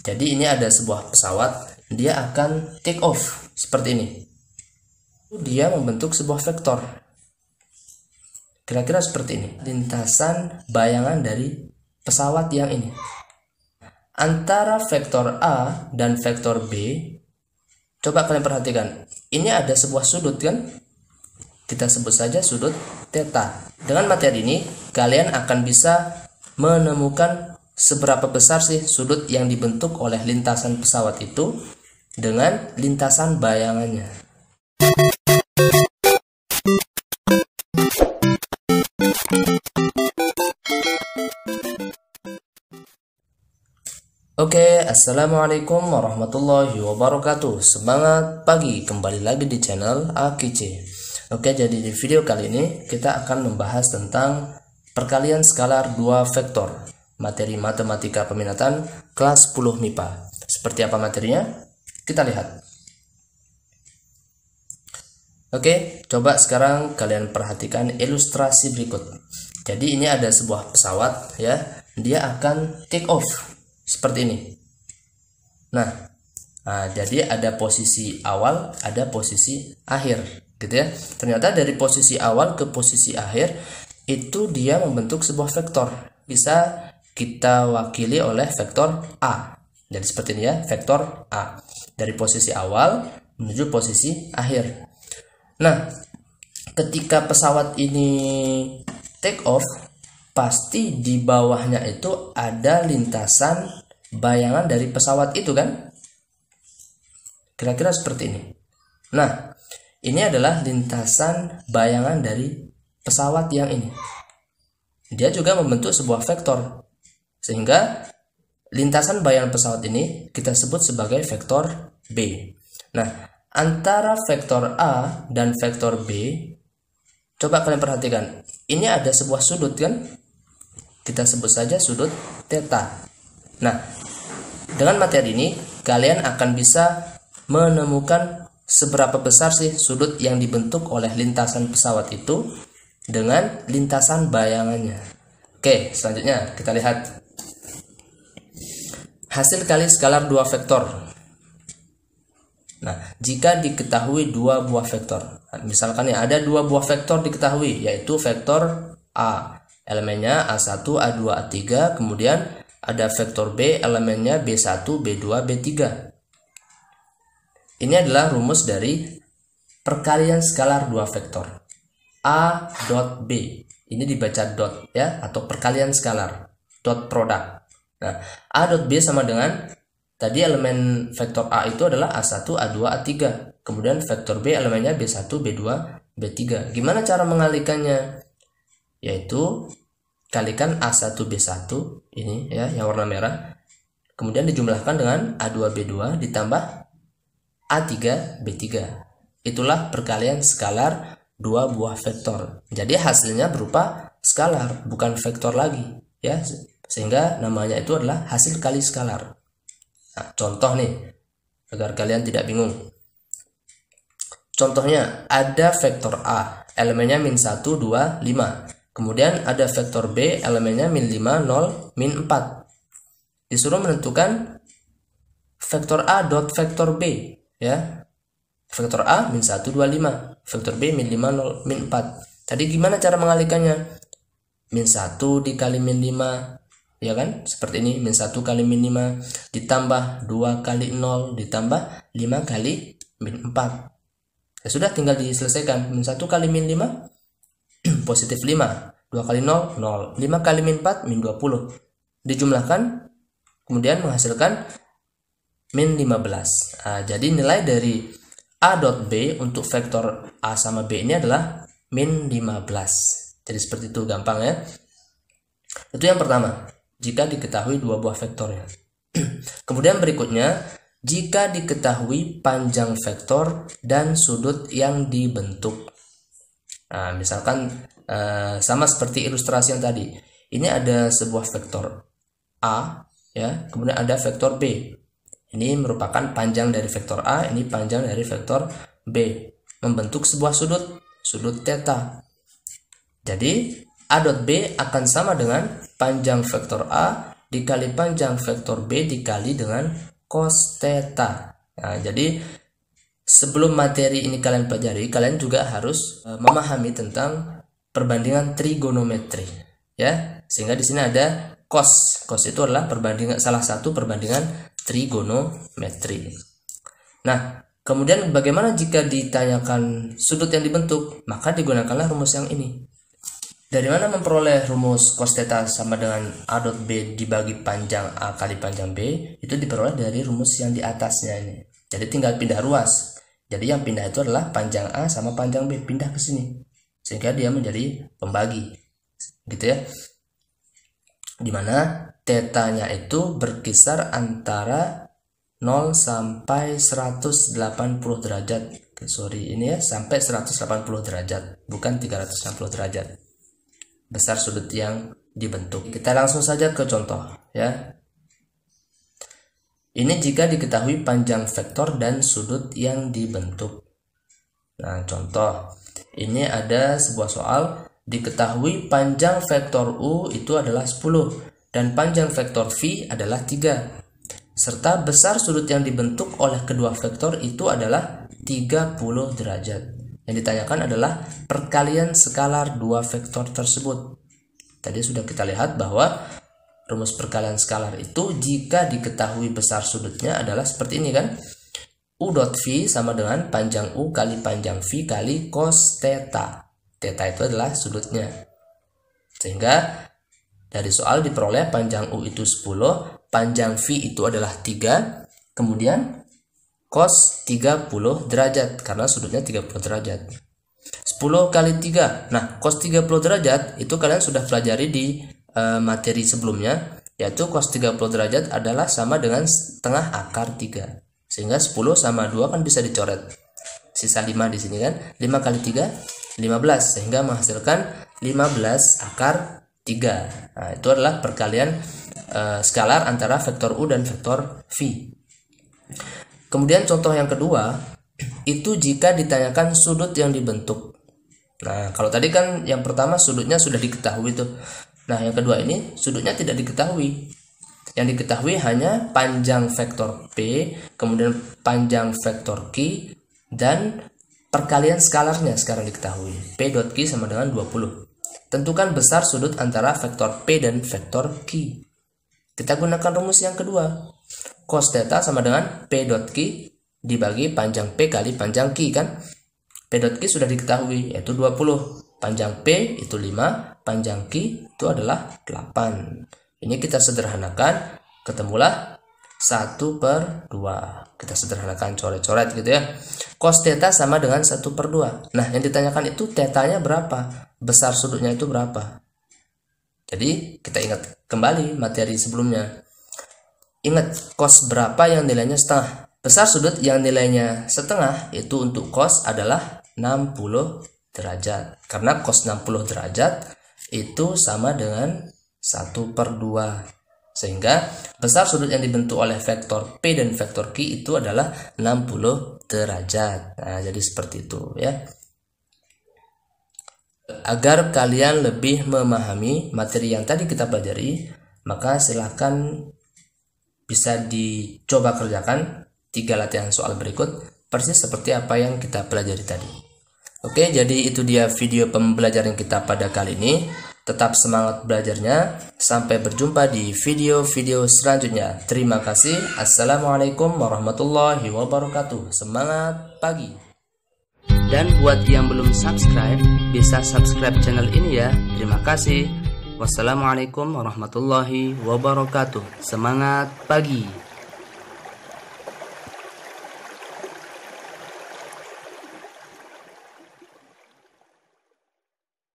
Jadi ini ada sebuah pesawat, dia akan take off seperti ini. Dia membentuk sebuah vektor. Kira-kira seperti ini. Lintasan bayangan dari pesawat yang ini. Antara vektor A dan vektor B, coba kalian perhatikan. Ini ada sebuah sudut kan? Kita sebut saja sudut theta. Dengan materi ini, kalian akan bisa menemukan seberapa besar sih sudut yang dibentuk oleh lintasan pesawat itu dengan lintasan bayangannya. Oke, assalamualaikum warahmatullahi wabarakatuh. Semangat pagi, kembali lagi di channel AKC. Oke, jadi di video kali ini kita akan membahas tentang perkalian skalar dua vektor, materi matematika peminatan kelas 10 MIPA. Seperti apa materinya? Kita lihat. Oke, coba sekarang kalian perhatikan ilustrasi berikut. Jadi ini ada sebuah pesawat ya, dia akan take off seperti ini. Nah, jadi ada posisi awal, ada posisi akhir gitu ya. Ternyata dari posisi awal ke posisi akhir itu dia membentuk sebuah vektor. Bisa kita wakili oleh vektor A. Jadi seperti ini ya, vektor A. Dari posisi awal menuju posisi akhir. Nah, ketika pesawat ini take off, pasti di bawahnya itu ada lintasan bayangan dari pesawat itu kan? Kira-kira seperti ini. Nah, ini adalah lintasan bayangan dari pesawat yang ini. Dia juga membentuk sebuah vektor. Sehingga lintasan bayangan pesawat ini kita sebut sebagai vektor B. Nah, antara vektor A dan vektor B, coba kalian perhatikan. Ini ada sebuah sudut kan? Kita sebut saja sudut theta. Nah, dengan materi ini kalian akan bisa menemukan seberapa besar sih sudut yang dibentuk oleh lintasan pesawat itu dengan lintasan bayangannya. Oke, selanjutnya kita lihat hasil kali skalar dua vektor. Nah, jika diketahui dua buah vektor, misalkan ya ada dua buah vektor diketahui, yaitu vektor A, elemennya A1, A2, A3, kemudian ada vektor B, elemennya B1, B2, B3. Ini adalah rumus dari perkalian skalar dua vektor. A dot B. Ini dibaca dot ya, atau perkalian skalar. Dot produk. Nah, A dot B sama dengan tadi elemen vektor A itu adalah A1, A2, A3. Kemudian vektor B elemennya B1, B2, B3. Gimana cara mengalikannya? Yaitu kalikan A1, B1 ini ya, yang warna merah. Kemudian dijumlahkan dengan A2, B2 ditambah A3, B3. Itulah perkalian skalar dua buah vektor. Jadi hasilnya berupa skalar, bukan vektor lagi ya. Sehingga namanya itu adalah hasil kali skalar. Nah, contoh nih agar kalian tidak bingung. Contohnya ada vektor A, elemennya min 1, 2, 5. Kemudian ada vektor B, elemennya min 5, 0, min 4. Disuruh menentukan vektor A dot vektor B ya. Vektor A min 1, 2, 5. Vektor B min 5, 0, min 4. Tadi gimana cara mengalikannya? Min 1 dikali min 5 ya kan? Seperti ini, min 1 kali min 5 ditambah 2 kali 0 ditambah 5 kali min 4. Ya sudah, tinggal diselesaikan. Min 1 kali min 5 positif 5. 2 kali 0, 0. 5 kali min 4, min 20. Dijumlahkan, kemudian menghasilkan min 15. Nah, jadi nilai dari A dot B untuk vektor A sama B ini adalah min 15. Jadi seperti itu, gampang ya. Itu yang pertama, jika diketahui dua buah vektornya. Kemudian berikutnya, jika diketahui panjang vektor dan sudut yang dibentuk. Nah, misalkan sama seperti ilustrasi yang tadi. Ini ada sebuah vektor A ya, kemudian ada vektor B. Ini merupakan panjang dari vektor A, ini panjang dari vektor B. Membentuk sebuah sudut theta. Jadi A dot B akan sama dengan panjang vektor A dikali panjang vektor B dikali dengan cos theta. Nah, jadi sebelum materi ini kalian pelajari, kalian juga harus memahami tentang perbandingan trigonometri, ya. Sehingga di sini ada cos. Cos itu adalah perbandingan, salah satu perbandingan trigonometri. Nah, kemudian bagaimana jika ditanyakan sudut yang dibentuk? Maka digunakanlah rumus yang ini. Dari mana memperoleh rumus cos theta sama dengan A dot B dibagi panjang A kali panjang B? Itu diperoleh dari rumus yang di atasnya ini. Jadi tinggal pindah ruas. Jadi yang pindah itu adalah panjang A sama panjang B, pindah ke sini. Sehingga dia menjadi pembagi. Gitu ya. Dimana tetanya itu berkisar antara 0 sampai 180 derajat. Sorry, ini ya, sampai 180 derajat, bukan 360 derajat. Besar sudut yang dibentuk. Kita langsung saja ke contoh, ya. Ini jika diketahui panjang vektor dan sudut yang dibentuk. Nah, contoh. Ini ada sebuah soal, diketahui panjang vektor U itu adalah 10 dan panjang vektor V adalah 3. Serta besar sudut yang dibentuk oleh kedua vektor itu adalah 30 derajat. Yang ditanyakan adalah perkalian skalar dua vektor tersebut. Tadi sudah kita lihat bahwa rumus perkalian skalar itu jika diketahui besar sudutnya adalah seperti ini kan. U dot V sama dengan panjang U kali panjang V kali cos theta. Theta itu adalah sudutnya. Sehingga dari soal diperoleh panjang U itu 10, panjang V itu adalah 3, kemudian cos 30 derajat karena sudutnya 30 derajat. 10 kali 3. Nah, cos 30 derajat itu kalian sudah pelajari di materi sebelumnya, yaitu cos 30 derajat adalah sama dengan setengah akar 3. Sehingga 10 sama 2 kan bisa dicoret. Sisa 5 di sini kan. 5 kali 3 15 sehingga menghasilkan 15 akar 3. Nah, itu adalah perkalian skalar antara vektor U dan vektor V. Kemudian contoh yang kedua, itu jika ditanyakan sudut yang dibentuk. Nah, kalau tadi kan yang pertama sudutnya sudah diketahui tuh. Nah, yang kedua ini sudutnya tidak diketahui. Yang diketahui hanya panjang vektor P, kemudian panjang vektor Q, dan perkalian skalarnya sekarang diketahui. P dot Q sama dengan 20. Tentukan besar sudut antara vektor P dan vektor Q. Kita gunakan rumus yang kedua. Cos theta sama dengan P dot Q dibagi panjang P kali panjang Q kan. P dot Q sudah diketahui yaitu 20. Panjang P itu 5, panjang Q itu adalah 8. Ini kita sederhanakan, ketemulah 1/2. Kita sederhanakan coret-coret gitu ya. Cos theta sama dengan 1/2. Nah, yang ditanyakan itu tetanya berapa? Besar sudutnya itu berapa? Jadi, kita ingat kembali materi sebelumnya. Ingat, cos berapa yang nilainya setengah? Besar sudut yang nilainya setengah itu untuk cos adalah 60 derajat. Karena cos 60 derajat itu sama dengan 1/2. Sehingga besar sudut yang dibentuk oleh vektor P dan vektor Q itu adalah 60 derajat. Nah, jadi seperti itu ya. Agar kalian lebih memahami materi yang tadi kita pelajari, maka silahkan bisa dicoba kerjakan 3 latihan soal berikut persis seperti apa yang kita pelajari tadi. Oke, jadi itu dia video pembelajaran kita pada kali ini. Tetap semangat belajarnya. Sampai berjumpa di video-video selanjutnya. Terima kasih. Assalamualaikum warahmatullahi wabarakatuh. Semangat pagi. Dan buat yang belum subscribe, bisa subscribe channel ini ya. Terima kasih. Wassalamualaikum warahmatullahi wabarakatuh. Semangat pagi.